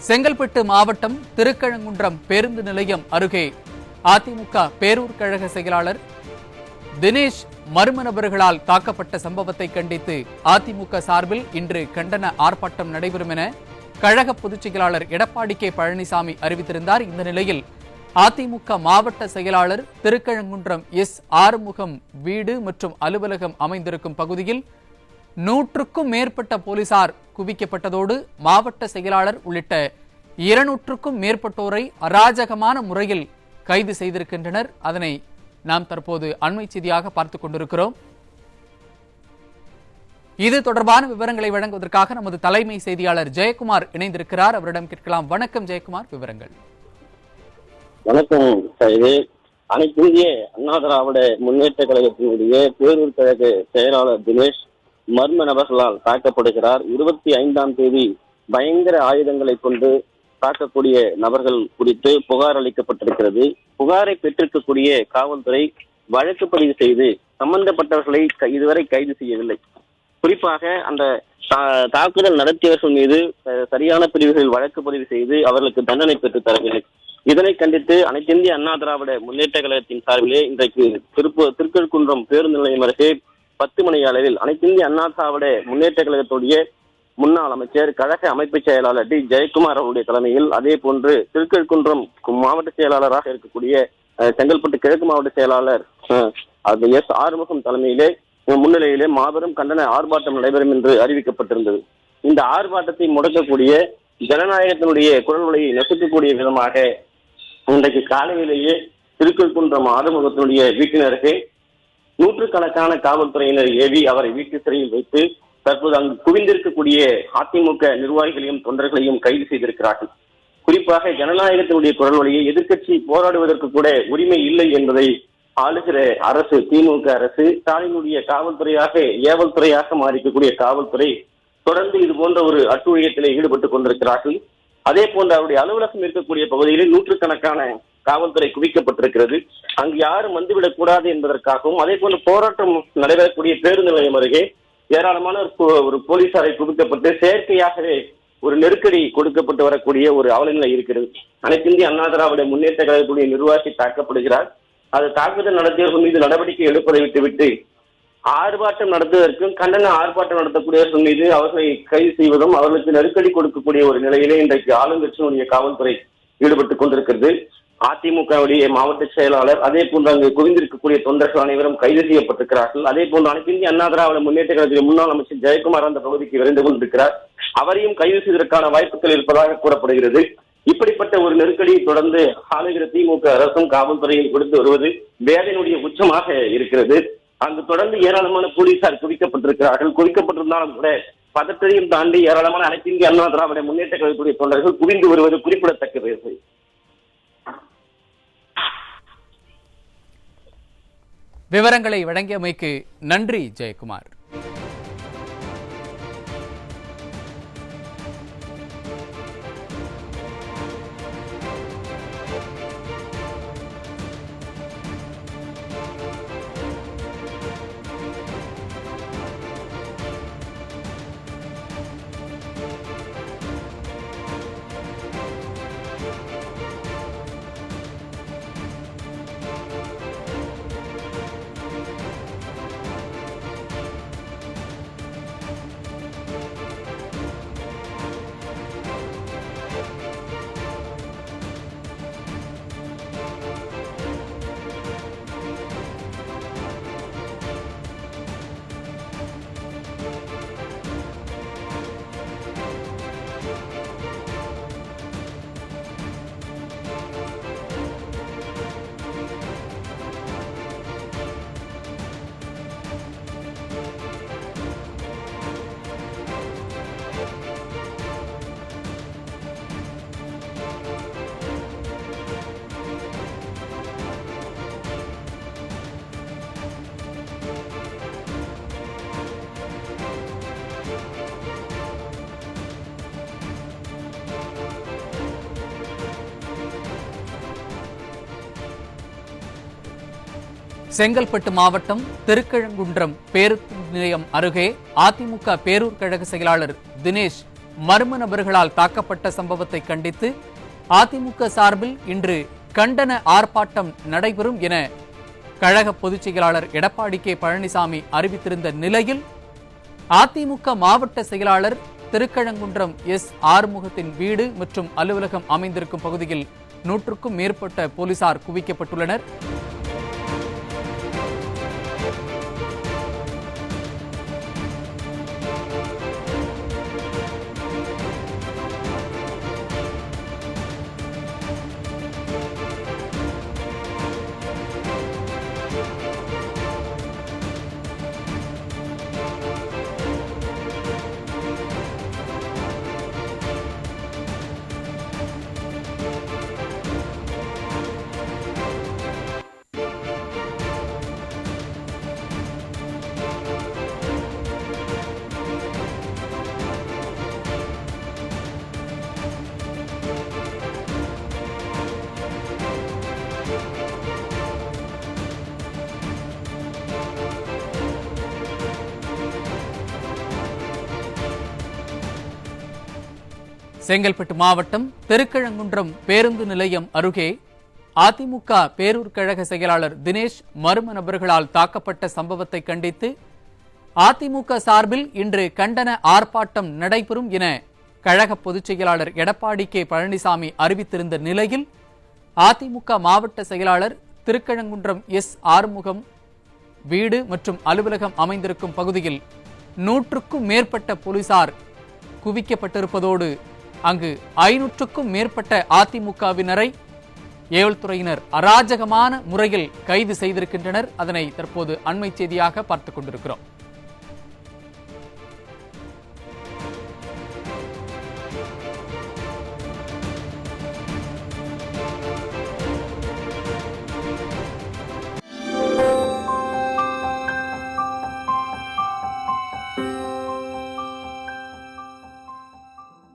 செங்கல்பட்டு மாவட்டம் திருக்கழங்குன்றம் பேருந்து நிலையம் அருகே அதிமுக பேரூர் கழக செயலாளர் தினேஷ் மர்ம நபர்களால் தாக்கப்பட்ட சம்பவத்தை கண்டித்து அதிமுக சார்பில் இன்று கண்டன ஆர்ப்பாட்டம் நடைபெறும் என கழக பொதுச் செயலாளர் எடப்பாடி கே பழனிசாமி அறிவித்திருந்தார். இந்த நிலையில் அதிமுக மாவட்ட செயலாளர் திருக்கழங்குன்றம் எஸ் ஆறுமுகம் வீடு மற்றும் அலுவலகம் அமைந்திருக்கும் பகுதியில் 100க்கும் மேற்பட்ட போலீசார் குவிக்கப்பட்டதோடு மாவட்ட செயலாளர் உள்ளிட்ட 200க்கும் மேற்பட்டோரை அராஜகமான முறையில் கைது செய்திருக்கின்றனர். அதனை நாம் தற்போது அண்மை செய்தியாக பார்த்துக் கொண்டிருக்கிறோம். இது தொடர்பான விவரங்களை வழங்குவதற்காக நமது தலைமை செய்தியாளர் ஜெயக்குமார் இணைந்திருக்கிறார். அவரிடம் கேட்கலாம். வணக்கம் ஜெயக்குமார், விவரங்கள். வணக்கம். இது அனைத்து இந்திய அண்ணா திராவிட முன்னேற்ற கழகத்தினுடைய பேரூர் கழக செயலாளர் தினேஷ் மர்ம நபர்களால் தாக்கப்படுகிறார். 25ஆம் தேதி பயங்கர ஆயுதங்களை கொண்டு தாக்கக்கூடிய நபர்கள் குறித்து புகார் அளிக்கப்பட்டிருக்கிறது. புகாரை பெற்றிருக்கக்கூடிய காவல்துறை வழக்கு பதிவு செய்து சம்பந்தப்பட்டவர்களை இதுவரை கைது செய்யவில்லை. குறிப்பாக அந்த தாக்குதல் நடத்தியவர்கள் மீது சரியான பிரிவுகளில் வழக்கு பதிவு செய்து அவர்களுக்கு தண்டனை பெற்று தரவில்லை. இதனை கண்டித்து அனைத்து இந்திய அண்ணா திராவிட முன்னேற்ற கழகத்தின் சார்பிலே இன்றைக்கு திருக்கழுக்குன்றம் பேருந்து நிலையம் அருகே 10 மணி அளவில் அனைத்து இந்திய அண்ணா திராவிட முன்னேற்ற கழகத்துடைய முன்னாள் அமைச்சர் கழக அமைப்பு செயலாளர் டி ஜெயக்குமார் அவருடைய தலைமையில், அதே போன்று திருக்கழுக்குன்றம் மாவட்ட செயலாளராக இருக்கக்கூடிய செங்கல்பட்டு கிழக்கு மாவட்ட செயலாளர் எஸ் ஆறுமுகம் தலைமையிலே முன்னிலையிலே மாபெரும் கண்டன ஆர்ப்பாட்டம் நடைபெறும் என்று அறிவிக்கப்பட்டிருந்தது. இந்த ஆர்ப்பாட்டத்தை முடக்கக்கூடிய ஜனநாயகத்தினுடைய குரல்வலையை நசுக்கக்கூடிய விதமாக இன்றைக்கு காலையிலேயே திருக்கழுக்குன்றம் ஆறுமுகத்தினுடைய வீட்டினருக்கு நூற்றுக்கணக்கான காவல்துறையினர் ஏவி அவரை வீட்டு சிறையில் வைத்து தற்போது அங்கு குவிந்திருக்கக்கூடிய அதிமுக நிர்வாகிகளையும் தொண்டர்களையும் கைது செய்திருக்கிறார்கள். குறிப்பாக ஜனநாயகத்தினுடைய குரல் வழியை எதிர்க்கட்சி போராடுவதற்கு கூட உரிமை இல்லை என்பதை ஆளுகிற அரசு திமுக அரசு ஸ்டாலினுடைய காவல்துறையாக ஏவல் துறையாக மாறிக்கக்கூடிய காவல்துறை தொடர்ந்து இது போன்ற ஒரு அட்டுழியத்திலே ஈடுபட்டுக் கொண்டிருக்கிறார்கள். அதே போன்று அவருடைய அலுவலகம் இருக்கக்கூடிய பகுதிகளில் நூற்றுக்கணக்கான காவல்துறை குவிக்கப்பட்டிருக்கிறது. அங்கு யாரும் வந்துவிடக் கூடாது என்பதற்காகவும், அதே போன்று போராட்டம் நடைபெறக்கூடிய பேருந்து நிலையம் அருகே ஏராளமான ஒரு போலீசாரை குவிக்கப்பட்டு செயற்கையாகவே ஒரு நெருக்கடி கொடுக்கப்பட்டு வரக்கூடிய ஒரு அவலநிலை இருக்கிறது. அனைத்து இந்திய அண்ணா திராவிட முன்னேற்ற கழகத்துடைய நிர்வாகி தாக்கப்படுகிறார். அது தாக்குதல் நடத்தியவர்கள் மீது நடவடிக்கை எடுப்பதை விட்டுவிட்டு ஆர்ப்பாட்டம் நடத்துவதற்கும் கண்டன ஆர்ப்பாட்டம் நடத்தக்கூடியவர்கள் மீது அவர்களை கைது செய்வதும் அவர்களுக்கு நெருக்கடி கொடுக்கக்கூடிய ஒரு நிலையிலே இன்றைக்கு ஆளுங்கட்சியினுடைய காவல்துறை ஈடுபட்டுக் கொண்டிருக்கிறது. அதிமுகவுடைய மாவட்ட செயலாளர், அதே போன்று அங்கு குவிந்திருக்கக்கூடிய தொண்டர்கள் அனைவரும் கைது செய்யப்பட்டிருக்கிறார்கள். அதே போன்று அனைத்து இந்திய அண்ணா திராவிட முன்னேற்ற கழகத்தின் முன்னாள் அமைச்சர் ஜெயக்குமார் அந்த பகுதிக்கு விரைந்து கொண்டிருக்கிறார். அவரையும் கைது செய்வதற்கான வாய்ப்புகள் இருப்பதாக கூறப்படுகிறது. இப்படிப்பட்ட ஒரு நெருக்கடியை தொடர்ந்து ஆளுகிற திமுக அரசும் காவல்துறையில் கொடுத்து வருவது வேதனையுடைய உச்சமாக இருக்கிறது. அங்கு தொடர்ந்து ஏராளமான போலீசார் குவிக்கப்பட்டிருக்கிறார்கள். குவிக்கப்பட்டிருந்தாலும் கூட பதற்றத்தையும் தாண்டி ஏராளமான அனைத்து இந்திய அண்ணா திராவிட முன்னேற்ற கழகத்துடைய தொண்டர்கள் குவிந்து வருவது குறிப்பிடத்தக்கது. விவரங்களை வழங்கியமைக்கு நன்றி ஜெயக்குமார். செங்கல்பட்டு மாவட்டம் திருக்கழங்குன்றம் பேருந்து நிலையம் அருகே அதிமுக பேரூர் கழக செயலாளர் தினேஷ் மர்ம நபர்களால் தாக்கப்பட்ட சம்பவத்தை கண்டித்து அதிமுக சார்பில் இன்று கண்டன ஆர்ப்பாட்டம் நடைபெறும் என கழக பொதுச் செயலாளர் எடப்பாடி கே பழனிசாமி அறிவித்திருந்த நிலையில் அதிமுக மாவட்ட செயலாளர் திருக்கழங்குன்றம் எஸ் ஆறுமுகத்தின் வீடு மற்றும் அலுவலகம் அமைந்திருக்கும் பகுதியில் 100க்கும் மேற்பட்ட போலீசார் குவிக்கப்பட்டுள்ளனர். செங்கல்பட்டு மாவட்டம் திருக்கழங்குன்றம் பேருந்து நிலையம் அருகே அதிமுக பேரூர் கழக செயலாளர் தினேஷ் மர்ம நபர்களால் தாக்கப்பட்ட சம்பவத்தை கண்டித்து அதிமுக சார்பில் இன்று கண்டன ஆர்ப்பாட்டம் நடைபெறும் என கழக பொதுச் செயலாளர் எடப்பாடி கே பழனிசாமி அறிவித்திருந்த நிலையில் அதிமுக மாவட்ட செயலாளர் திருக்கழங்குன்றம் எஸ் ஆறுமுகம் வீடு மற்றும் அலுவலகம் அமைந்திருக்கும் பகுதியில் 100க்கும் மேற்பட்ட போலீசார் குவிக்கப்பட்டிருப்பதோடு அங்கு 500க்கும் மேற்பட்ட அதிமுகவினரை ஏவல்துறையினர் அராஜகமான முறையில் கைது செய்திருக்கின்றனர். அதனை தற்போது அண்மை செய்தியாக பார்த்துக் கொண்டிருக்கிறோம்.